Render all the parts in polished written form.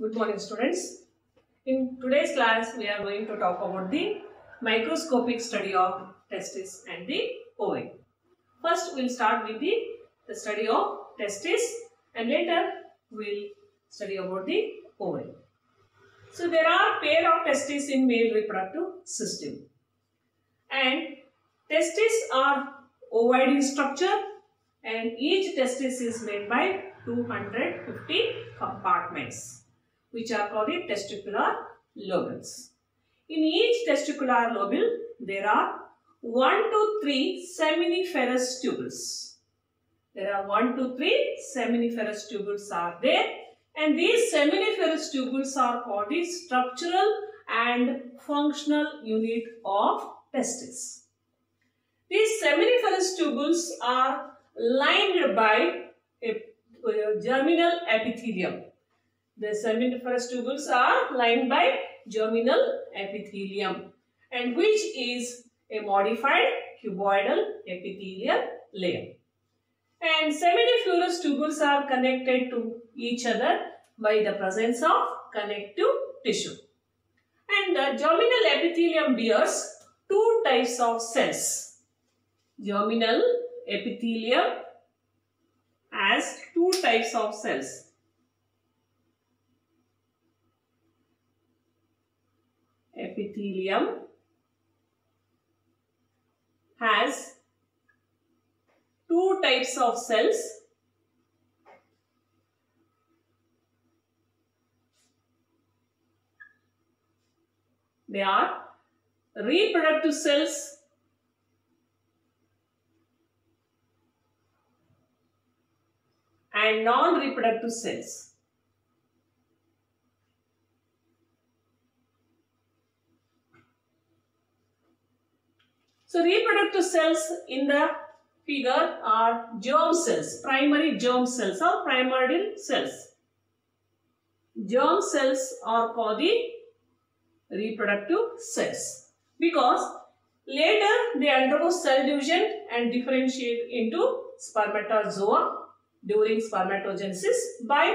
Good morning, students. In today's class, we are going to talk about the microscopic study of testis and the ovary. First, we'll start with the study of testis, and later we'll study about the ovary. So, there are pair of testes in male reproductive system, and testes are ovoid in structure, and each testis is made by 250 compartments, which are called the testicular lobules. In each testicular lobule, there are 1 to 3 seminiferous tubules. There are 1 to 3 seminiferous tubules are there, and these seminiferous tubules are called the structural and functional unit of testis. These seminiferous tubules are lined by a germinal epithelium. The seminiferous tubules are lined by germinal epithelium, and which is a modified cuboidal epithelial layer. And seminiferous tubules are connected to each other by the presence of connective tissue. And the germinal epithelium bears two types of cells. Germinal epithelium has two types of cells. Epithelium has two types of cells. They are reproductive cells and non-reproductive cells. So, reproductive cells in the figure are germ cells, primary germ cells or primordial cells. Germ cells are called the reproductive cells because later they undergo cell division and differentiate into spermatozoa during spermatogenesis by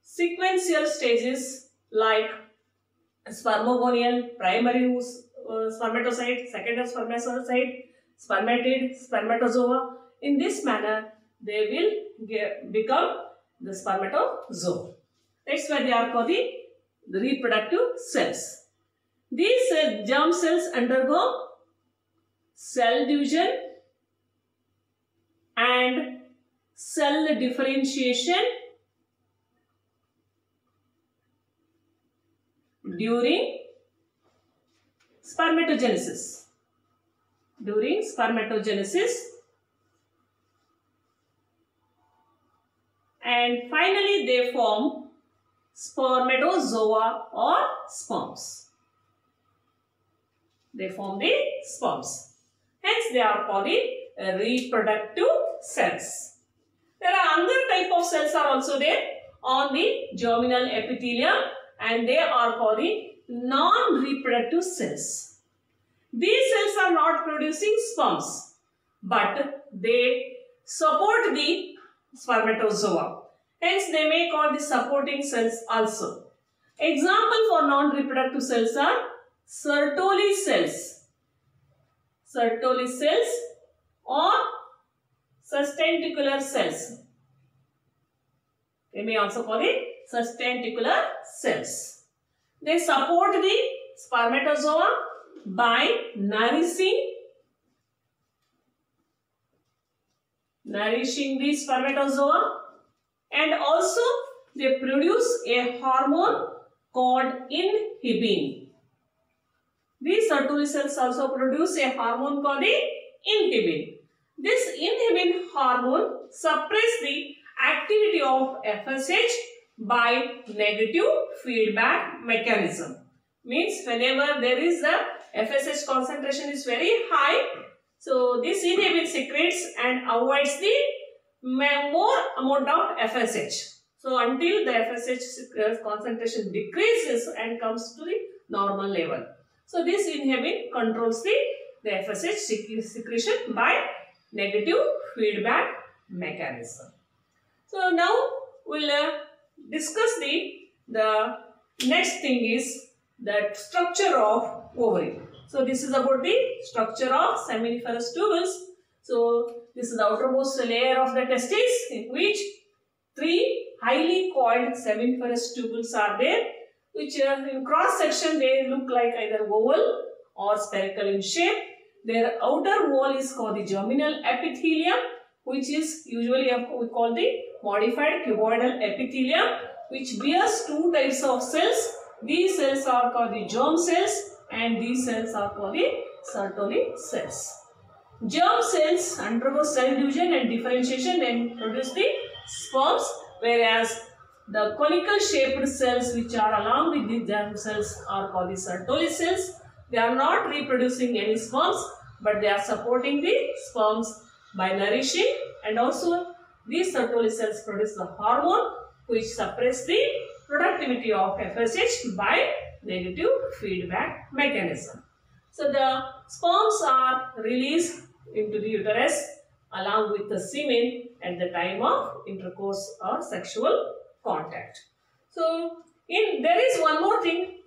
sequential stages like spermogonial, primary spermatocyte, secondary spermatocyte, spermatid, spermatozoa. In this manner, they will become the spermatozoa. That's why they are called the reproductive cells. These germ cells undergo cell division and cell differentiation during spermatogenesis. During spermatogenesis, and finally they form spermatozoa or sperms. They form the sperms. Hence they are called the reproductive cells. There are other type of cells are also there on the germinal epithelium, and they are called the non-reproductive cells. These cells are not producing sperms, but they support the spermatozoa. Hence, they may call the supporting cells also. Example for non-reproductive cells are Sertoli cells. Sertoli cells or sustentacular cells. They may also call it sustentacular cells. They support the spermatozoa by nourishing the spermatozoa, and also they produce a hormone called inhibin. These Sertoli cells also produce a hormone called the inhibin. This inhibin hormone suppresses the activity of FSH by negative feedback mechanism. Means whenever there is a FSH concentration is very high, so this inhibin secretes and avoids the more amount of FSH. So until the FSH concentration decreases and comes to the normal level. So this inhibin controls the FSH secretion by negative feedback mechanism. So now we'll discuss the the next thing is the structure of ovary. So this is about the structure of seminiferous tubules. So this is the outermost layer of the testis, in which three highly coiled seminiferous tubules are there, which in cross section they look like either oval or spherical in shape. Their outer wall is called the germinal epithelium, which is usually we call the modified cuboidal epithelium, which bears two types of cells. These cells are called the germ cells and these cells are called the Sertoli cells. Germ cells undergo cell division and differentiation and produce the sperms, whereas the conical shaped cells which are along with the germ cells are called the Sertoli cells. They are not reproducing any sperms, but they are supporting the sperms by nourishing, and also these Sertoli cells produce the hormone which suppress the productivity of FSH by negative feedback mechanism. So the sperms are released into the uterus along with the semen at the time of intercourse or sexual contact. So there is one more thing.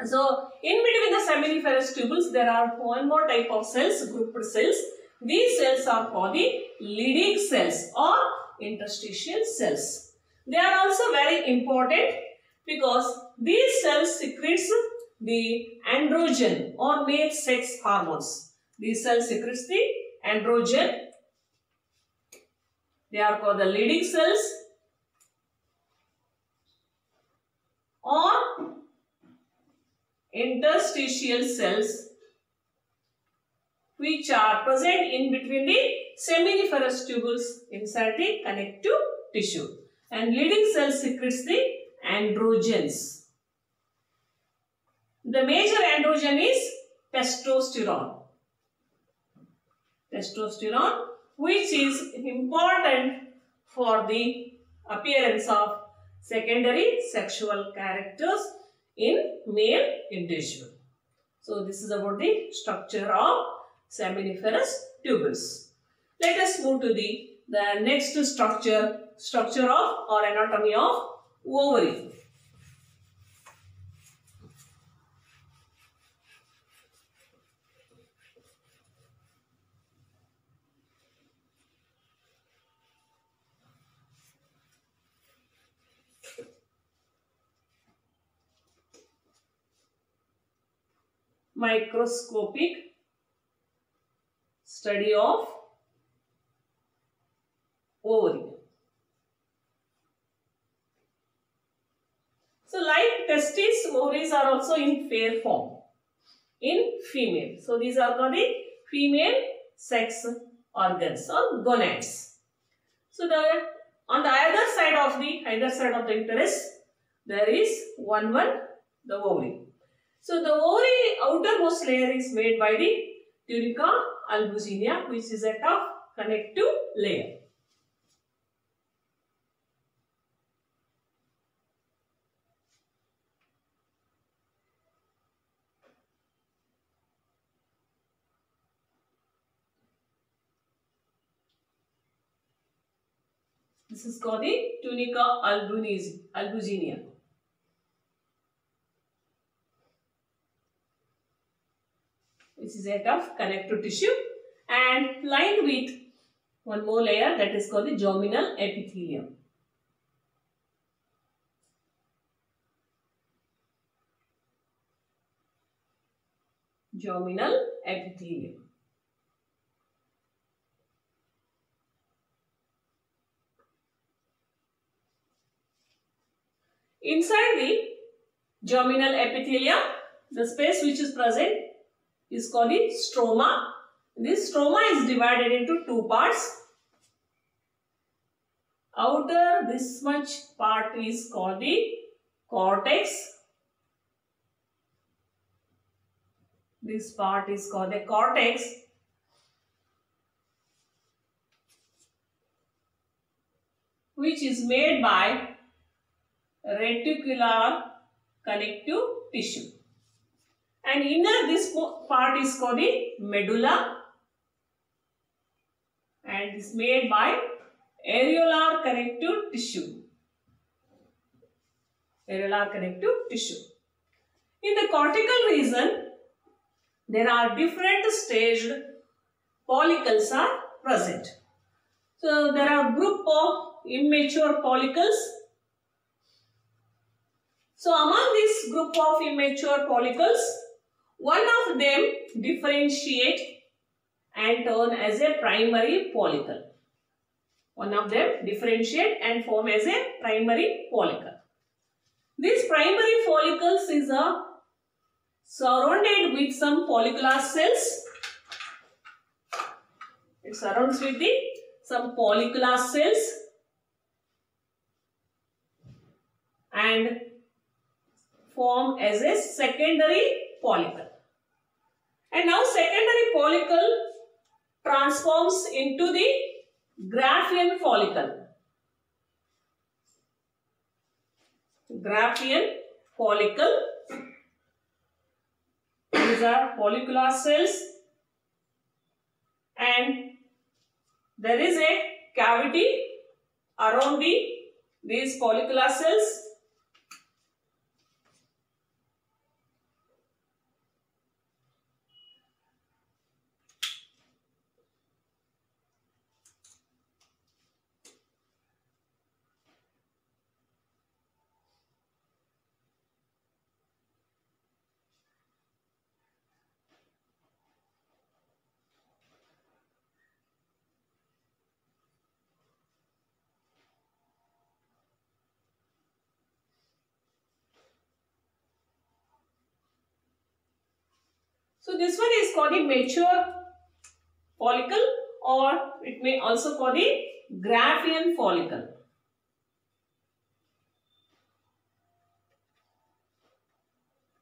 So in between the seminiferous tubules there are one more type of cells, grouped cells. These cells are called the leading cells or interstitial cells. They are also very important because these cells secretes the androgen or male sex hormones. These cells secretes the androgen. They are called the leading cells or interstitial cells, which are present in between the seminiferous tubules inside the connective tissue. And leading cells secretes the androgens. The major androgen is testosterone. Testosterone, which is important for the appearance of secondary sexual characters in male individual. So this is about the structure of seminiferous tubules. Let us move to the next structure of or anatomy of ovary. Microscopic study of ovary. So like testes, ovaries are also in pair form in female. So these are called the female sex organs or gonads. So on the either side of the uterus there is the ovary. So the ovary outermost layer is made by the tunica albuginea, which is a tough connective layer. This is called the tunica albuginea. Which is a tough connective tissue and lined with one more layer that is called the germinal epithelium. Germinal epithelium. Inside the germinal epithelium, the space which is present is called the stroma. This stroma is divided into two parts. Outer this much part is called the cortex. This part is called the cortex. Which is made by reticular connective tissue. And inner this part is called the medulla and is made by areolar connective tissue. areolar connective tissue. In the cortical region, there are different staged follicles are present. So there are group of immature follicles. So among this group of immature follicles, one of them differentiate and turn as a primary follicle. One of them differentiate and form as a primary follicle. This primary follicles is surrounded with some follicular cells. It surrounds with some follicular cells and form as a secondary follicle. And now secondary follicle transforms into the Graafian follicle. Graafian follicle. These are follicular cells and there is a cavity around these follicular cells. So this one is called the mature follicle, or it may also call the Graafian follicle.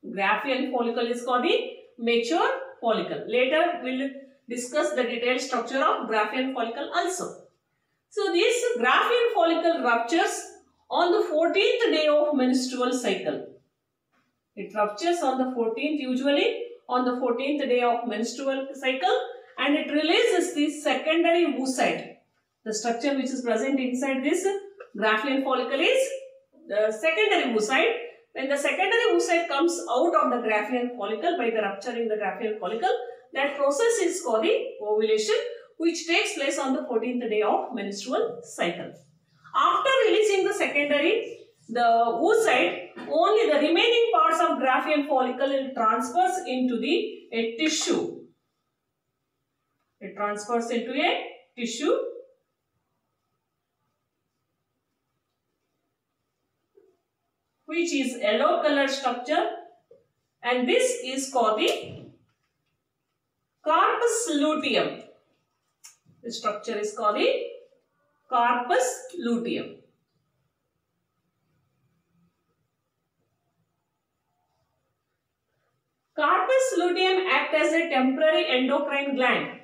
Graafian follicle is called the mature follicle. Later we will discuss the detailed structure of Graafian follicle also. So this Graafian follicle ruptures on the 14th day of menstrual cycle. It ruptures on the 14th, usually on the 14th day of menstrual cycle, and it releases the secondary oocyte. The structure which is present inside this Graafian follicle is the secondary oocyte. When the secondary oocyte comes out of the Graafian follicle by the rupturing the Graafian follicle, that process is called the ovulation, which takes place on the 14th day of menstrual cycle. After releasing the secondary, the oocyte, only the remaining parts of Graafian follicle will transfers into a tissue. It transfers into a tissue which is yellow color structure, and this is called the corpus luteum. The structure is called the corpus luteum. Corpus luteum acts as a temporary endocrine gland.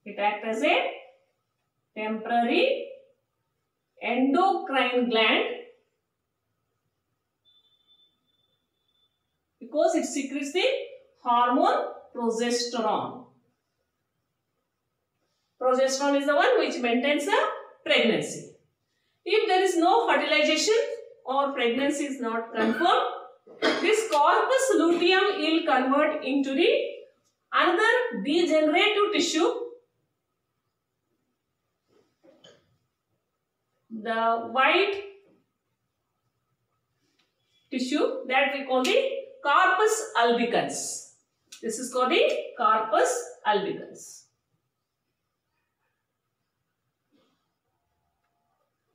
It acts as a temporary endocrine gland because it secretes the hormone progesterone. Progesterone is the one which maintains a pregnancy. If there is no fertilization or pregnancy is not confirmed, this corpus luteum will convert into another degenerative tissue, the white tissue that we call the corpus albicans. This is called the corpus albicans.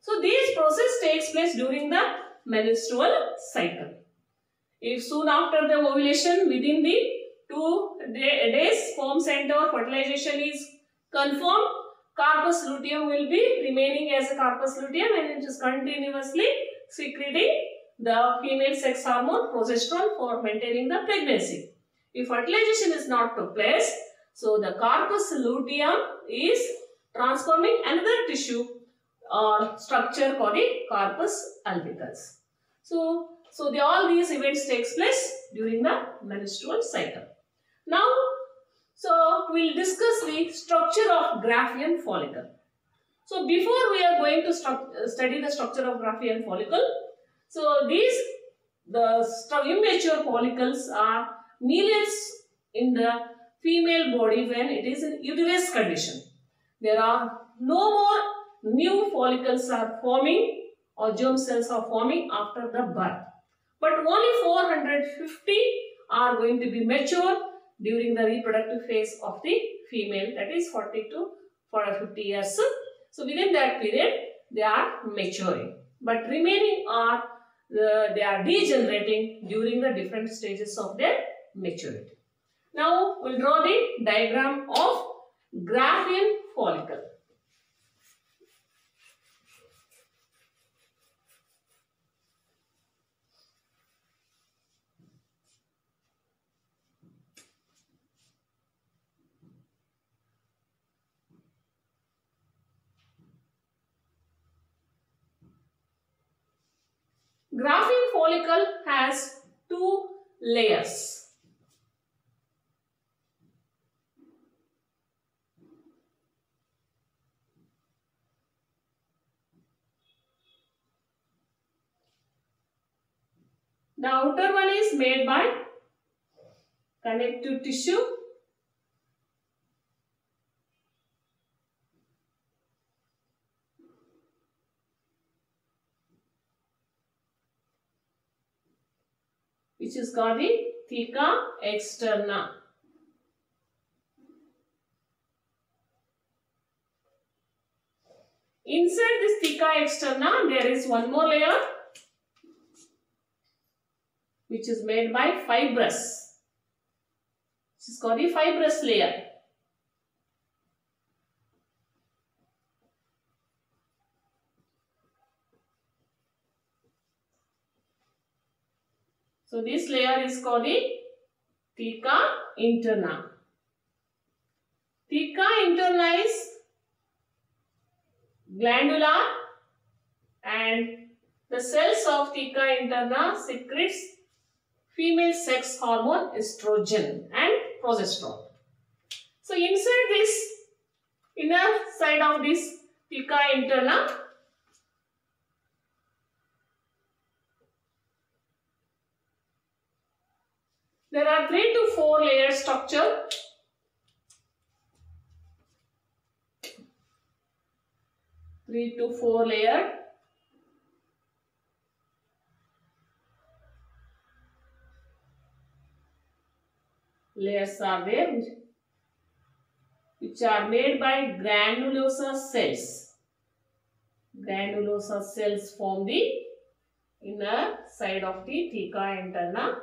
So this process takes place during the menstrual cycle. If soon after the ovulation, within the 2 days, sperm center or fertilization is confirmed, corpus luteum will be remaining as a corpus luteum and it is continuously secreting the female sex hormone progesterone for maintaining the pregnancy. If fertilization is not took place, so the corpus luteum is transforming another tissue or structure called the corpus albicans. So all these events takes place during the menstrual cycle. Now, we will discuss the structure of Graafian follicle. So before we are going to study the structure of Graafian follicle, So the immature follicles are millions in the female body when it is in uterus condition. There are no more new follicles are forming or germ cells are forming after the birth. But only 450 are going to be mature during the reproductive phase of the female, that is 40 to 50 years. So within that period they are maturing, but remaining are they are degenerating during the different stages of their maturity. Now we'll draw the diagram of Graafian follicle. Graafian follicle has two layers. The outer one is made by connective tissue, which is called the theca externa. Inside this theca externa there is one more layer which is made by fibrous. This is called the fibrous layer. So this layer is called the theca interna. Theca interna is glandular, and the cells of theca interna secretes female sex hormone estrogen and progesterone. So inside this inner side of this theca interna, there are 3 to 4 layer structure. Three to four layer. Layers are there which are made by granulosa cells. Granulosa cells form the inner side of the theca interna,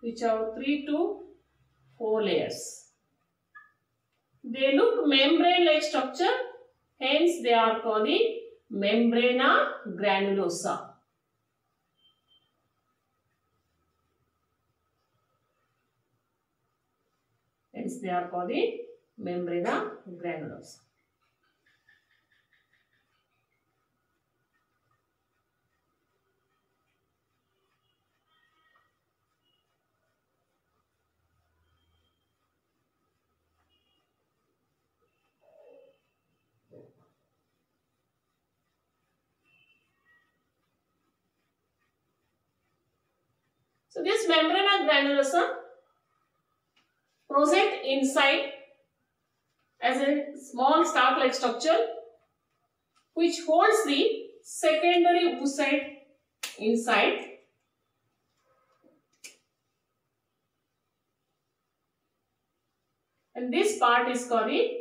which have 3 to 4 layers. They look membrane-like structure, hence they are called the membrana granulosa. Hence they are called the membrana granulosa. So this membrana granulosa project inside as a small stalk-like structure which holds the secondary oocyte inside. And this part is called the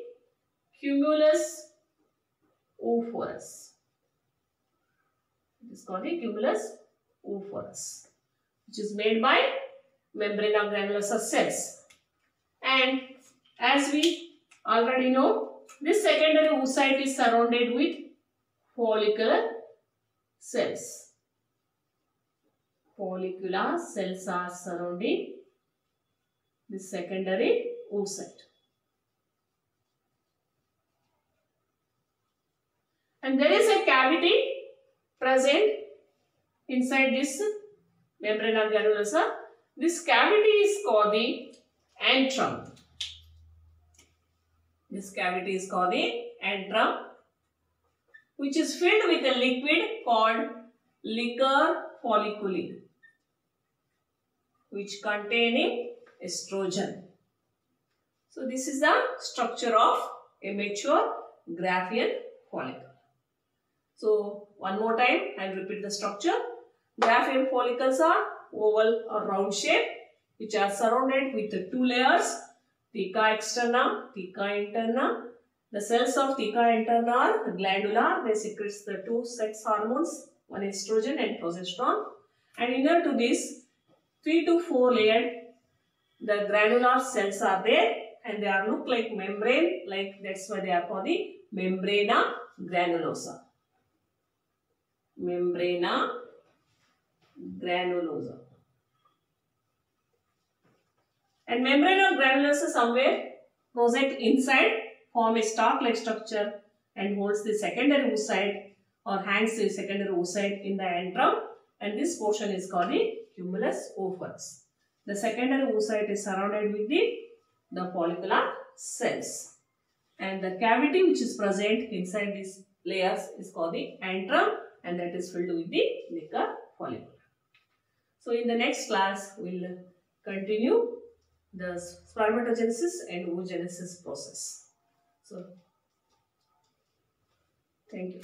cumulus oophorus. It is called the cumulus oophorus, which is made by membrana granulosa cells. And as we already know, this secondary oocyte is surrounded with follicular cells. Follicular cells are surrounding this secondary oocyte. And there is a cavity present inside this membrana granulosa. This cavity is called the antrum. This cavity is called the antrum, which is filled with a liquid called liquor folliculi, which containing estrogen. So this is the structure of a mature Graafian follicle. So one more time I will repeat the structure. Graafian follicles are oval or round shape, which are surrounded with two layers, theca externa, theca interna. The cells of theca interna are glandular. They secrete the two sex hormones, one estrogen and progesterone. And inner to this, 3 to 4 layered, the granular cells are there, and they are look like membrane, like that's why they are called the membrana granulosa. Membrana granulosa. And membrana granulosa somewhere project inside, form a stalk-like structure and holds the secondary oocyte or hangs the secondary oocyte in the antrum, and this portion is called the cumulus operans. The secondary oocyte is surrounded with the follicular cells, and the cavity which is present inside these layers is called the antrum, and that is filled with the liquor follicle. So in the next class we will continue the spermatogenesis and oogenesis process. So thank you.